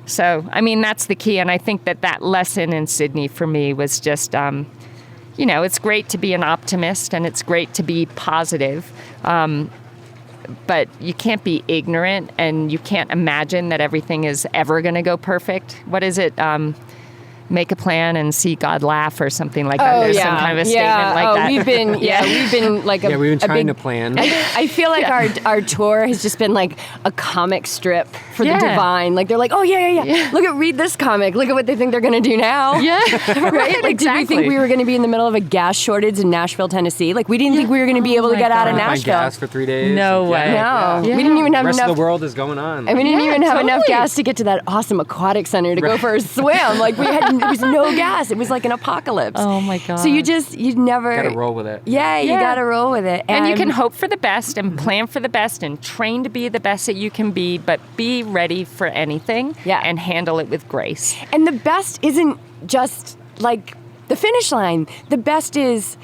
So, I mean, that's the key, and I think that lesson in Sydney for me was just, it's great to be an optimist, and it's great to be positive, but you can't be ignorant, and you can't imagine that everything is ever going to go perfect. What is it? Make a plan and see God laugh or something like that. There's some kind of a statement like that. We've been like we've been trying to plan. I feel like our tour has just been like a comic strip for the divine. Like they're like, read this comic. Look at what they think they're going to do now. Yeah. Right? Like, did we think we were going to be in the middle of a gas shortage in Nashville, Tennessee? Like, we didn't think we were going to be able to get out of Nashville. Find gas for 3 days. No way. No. Yeah. We didn't even have enough. The rest enough. of the world is going on. And we didn't even have enough gas to get to that awesome aquatic center to go for a swim. Like, there was no gas. It was like an apocalypse. Oh my God. So you never gotta roll with it. Yeah, you gotta roll with it. And you can hope for the best and plan for the best and train to be the best that you can be, but be ready for anything and handle it with grace. And the best isn't just like the finish line. The best is,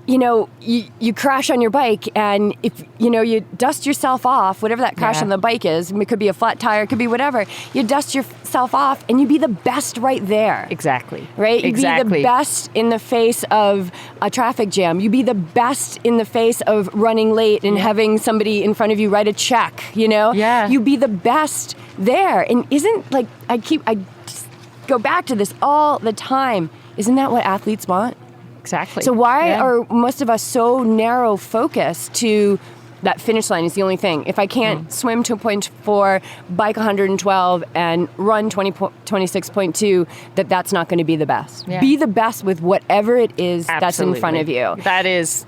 you crash on your bike, and if you dust yourself off, whatever that crash on the bike is, it could be a flat tire, it could be whatever, you dust yourself off and you be the best right there. Exactly. Right? You be the best in the face of a traffic jam. You be the best in the face of running late and having somebody in front of you write a check, Yeah. You be the best there. And isn't, like, I just go back to this all the time. Isn't that what athletes want? Exactly. So why are most of us so narrow focused to that finish line is the only thing? If I can't swim 2.4, bike 112, and run 26.2, that's not going to be the best. Yeah. Be the best with whatever it is that's in front of you. That is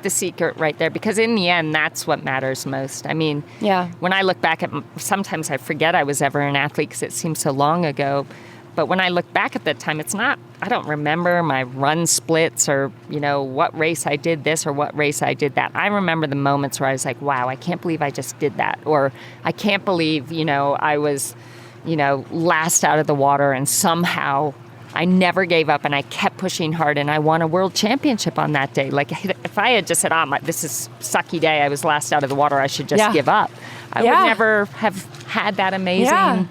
the secret right there, because in the end, that's what matters most. I mean, when I look back sometimes I forget I was ever an athlete because it seems so long ago. But when I look back at that time, I don't remember my run splits or, what race I did this or what race I did that. I remember the moments where I was like, wow, I can't believe I just did that. Or I can't believe, I was, last out of the water and somehow I never gave up and I kept pushing hard and I won a world championship on that day. Like if I had just said, this is a sucky day, I was last out of the water, I should just give up. I would never have had that amazing...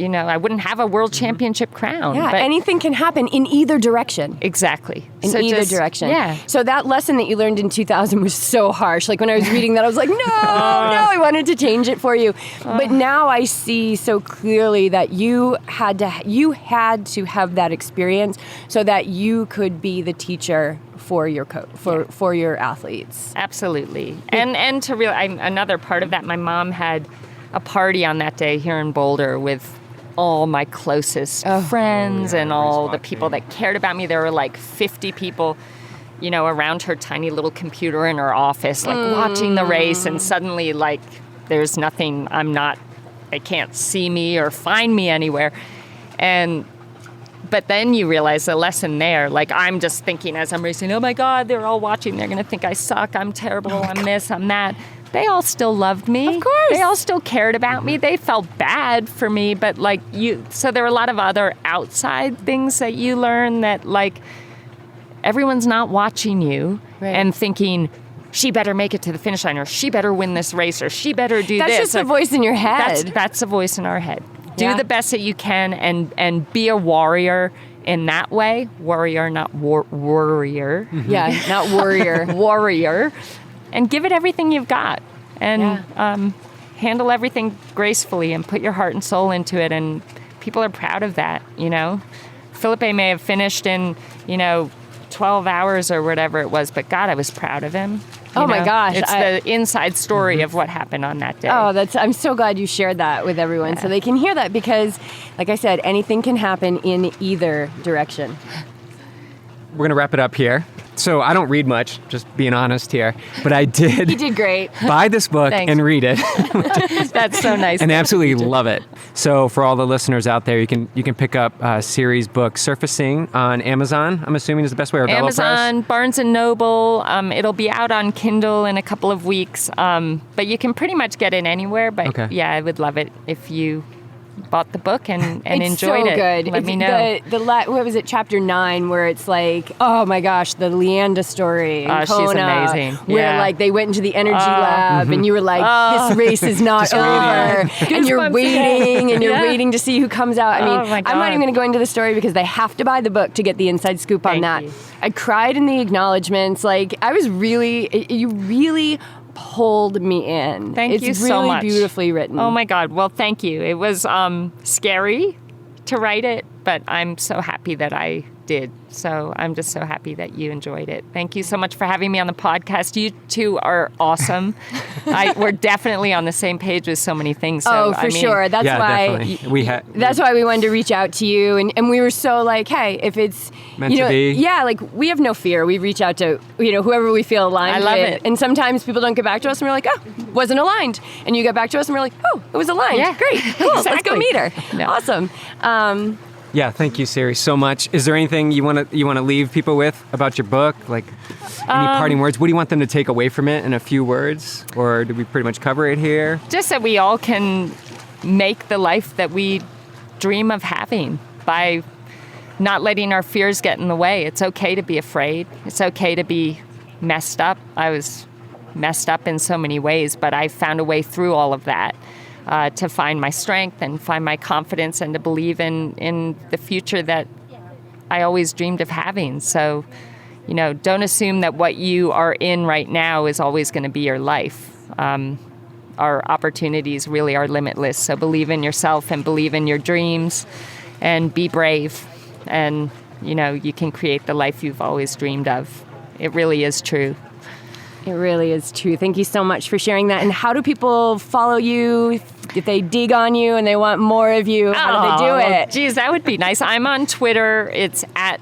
I wouldn't have a world championship crown. Yeah, but anything can happen in either direction. Exactly. In either direction. Yeah. So that lesson that you learned in 2000 was so harsh. Like when I was reading that, I was like, no, I wanted to change it for you. But now I see so clearly that you had to have that experience so that you could be the teacher for your for your athletes. Absolutely. And to another part of that, my mom had a party on that day here in Boulder with all my closest friends and all the people that cared about me. There were like 50 people, around her tiny little computer in her office, like watching the race, and suddenly like there's nothing, they can't see me or find me anywhere. But then you realize the lesson there, like I'm just thinking as I'm racing, oh my God, they're all watching. They're going to think I suck. I'm terrible. I'm this, I'm that. They all still loved me. Of course. They all still cared about me. They felt bad for me, but so there were a lot of other outside things that you learn that like everyone's not watching you and thinking, she better make it to the finish line, or she better win this race, or she better do this. That's just a voice in your head. That's a voice in our head. Do the best that you can and be a warrior in that way. Warrior, not warrior. Yeah, not warrior. Warrior. And give it everything you've got. And handle everything gracefully and put your heart and soul into it. And people are proud of that, Felipe may have finished in, 12 hours or whatever it was, but God, I was proud of him. Oh my gosh. It's the inside story of what happened on that day. Oh, I'm so glad you shared that with everyone so they can hear that, because like I said, anything can happen in either direction. We're going to wrap it up here. So I don't read much, just being honest here, but I did. You did great. Buy this book and read it. That's so nice. And absolutely love it. So for all the listeners out there, you can pick up Siri's book, Surfacing, on Amazon. I'm assuming is the best way, or Amazon, Barnes & Noble. It'll be out on Kindle in a couple of weeks. But you can pretty much get it anywhere. But yeah, I would love it if you bought the book and It's enjoyed so it, good. let me know. What was it, chapter 9, where it's like, oh my gosh, the Leanda story in She's Kona, amazing. where Yeah. like they went into the energy lab and you were like, this race is not over, and you're Goosebumps waiting and you're Yeah. waiting to see who comes out. I mean, Oh my I'm not God. even going to go into the story because they have to buy the book to get the inside scoop on Thank that. you. I cried in the acknowledgments. Like you really pulled me in. Thank you It's so really much. beautifully written. Oh my God. Well, thank you. It was scary to write it, but I'm so happy that I did. So I'm just so happy that you enjoyed it. Thank you so much for having me on the podcast. You two are awesome. We're definitely on the same page with so many things. So, For sure. That's why. Definitely. That's why we wanted to reach out to you, and we were so like, hey, if it's Meant to be. yeah, like we have no fear. We reach out to whoever we feel aligned I love with. it. And sometimes people don't get back to us, and we're like, oh, wasn't aligned. And you get back to us, and we're like, oh, it was aligned. Yeah. Great, cool. Let's go Exactly. meet her. Yeah. Awesome. Yeah, thank you, Siri, so much. Is there anything you want to leave people with about your book? Like any parting words? What do you want them to take away from it in a few words? Or did we pretty much cover it here? Just that we all can make the life that we dream of having by not letting our fears get in the way. It's okay to be afraid. It's okay to be messed up. I was messed up in so many ways, but I found a way through all of that. To find my strength and find my confidence and to believe in the future that I always dreamed of having. So, don't assume that what you are in right now is always going to be your life. Our opportunities really are limitless. So believe in yourself and believe in your dreams and be brave. And, you can create the life you've always dreamed of. It really is true. It really is true. Thank you so much for sharing that. And how do people follow you? If they dig on you and they want more of you, how do they do it? Geez, that would be nice. I'm on Twitter. It's at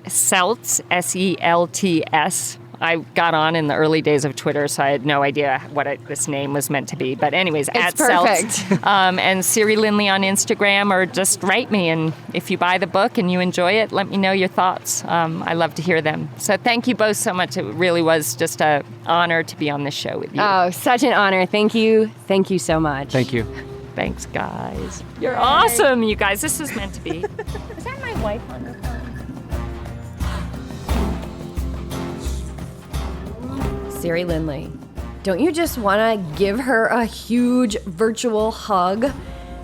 Selts, SELTS. I got on in the early days of Twitter, so I had no idea what this name was meant to be. But anyways, at perfect. Selts. And Siri Lindley on Instagram, or just write me. And if you buy the book and you enjoy it, let me know your thoughts. I love to hear them. So thank you both so much. It really was just an honor to be on this show with you. Oh, such an honor. Thank you. Thank you so much. Thank you. Thanks, guys. You're awesome, you guys. This is meant to be. Is that my wife on the phone? Siri Lindley, don't you just want to give her a huge virtual hug?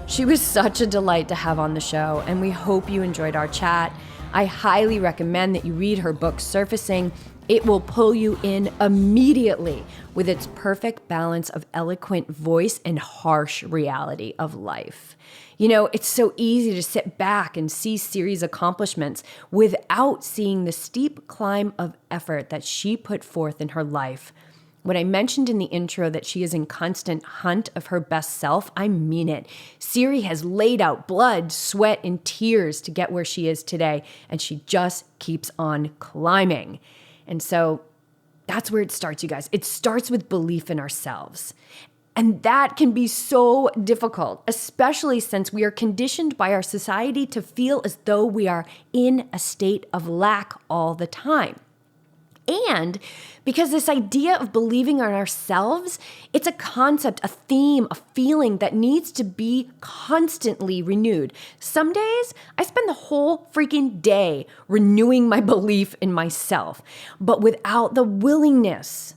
She was such a delight to have on the show, and we hope you enjoyed our chat. I highly recommend that you read her book, Surfacing. It will pull you in immediately with its perfect balance of eloquent voice and harsh reality of life. It's so easy to sit back and see Siri's accomplishments without seeing the steep climb of effort that she put forth in her life. When I mentioned in the intro that she is in constant hunt of her best self, I mean it. Siri has laid out blood, sweat, and tears to get where she is today, and she just keeps on climbing. And so that's where it starts, you guys. It starts with belief in ourselves. And that can be so difficult, especially since we are conditioned by our society to feel as though we are in a state of lack all the time. And because this idea of believing in ourselves, it's a concept, a theme, a feeling that needs to be constantly renewed. Some days, I spend the whole freaking day renewing my belief in myself, but without the willingness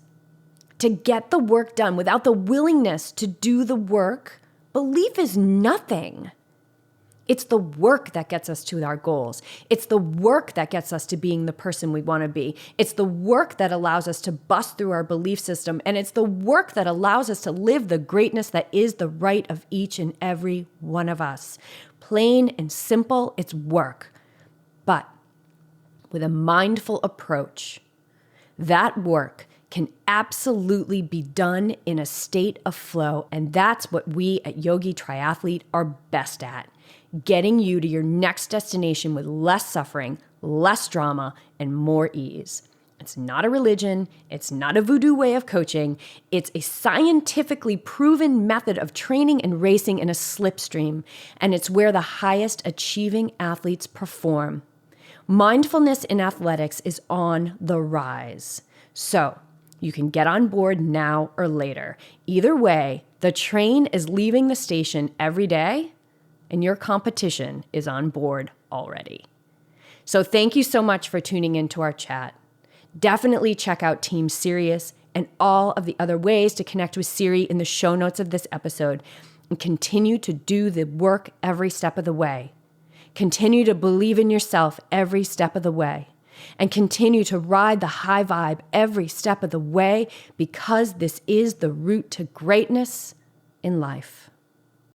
to get the work done, without the willingness to do the work, belief is nothing. It's the work that gets us to our goals. It's the work that gets us to being the person we want to be. It's the work that allows us to bust through our belief system. And it's the work that allows us to live the greatness that is the right of each and every one of us. Plain and simple, it's work. But with a mindful approach, that work can absolutely be done in a state of flow. And that's what we at Yogi Triathlete are best at. Getting you to your next destination with less suffering, less drama, and more ease. It's not a religion. It's not a voodoo way of coaching. It's a scientifically proven method of training and racing in a slipstream. And it's where the highest achieving athletes perform. Mindfulness in athletics is on the rise. So you can get on board now or later. Either way, the train is leaving the station every day, and your competition is on board already. So thank you so much for tuning into our chat. Definitely check out Team Sirius and all of the other ways to connect with Siri in the show notes of this episode, and continue to do the work every step of the way. Continue to believe in yourself every step of the way, and continue to ride the high vibe every step of the way, because this is the route to greatness in life.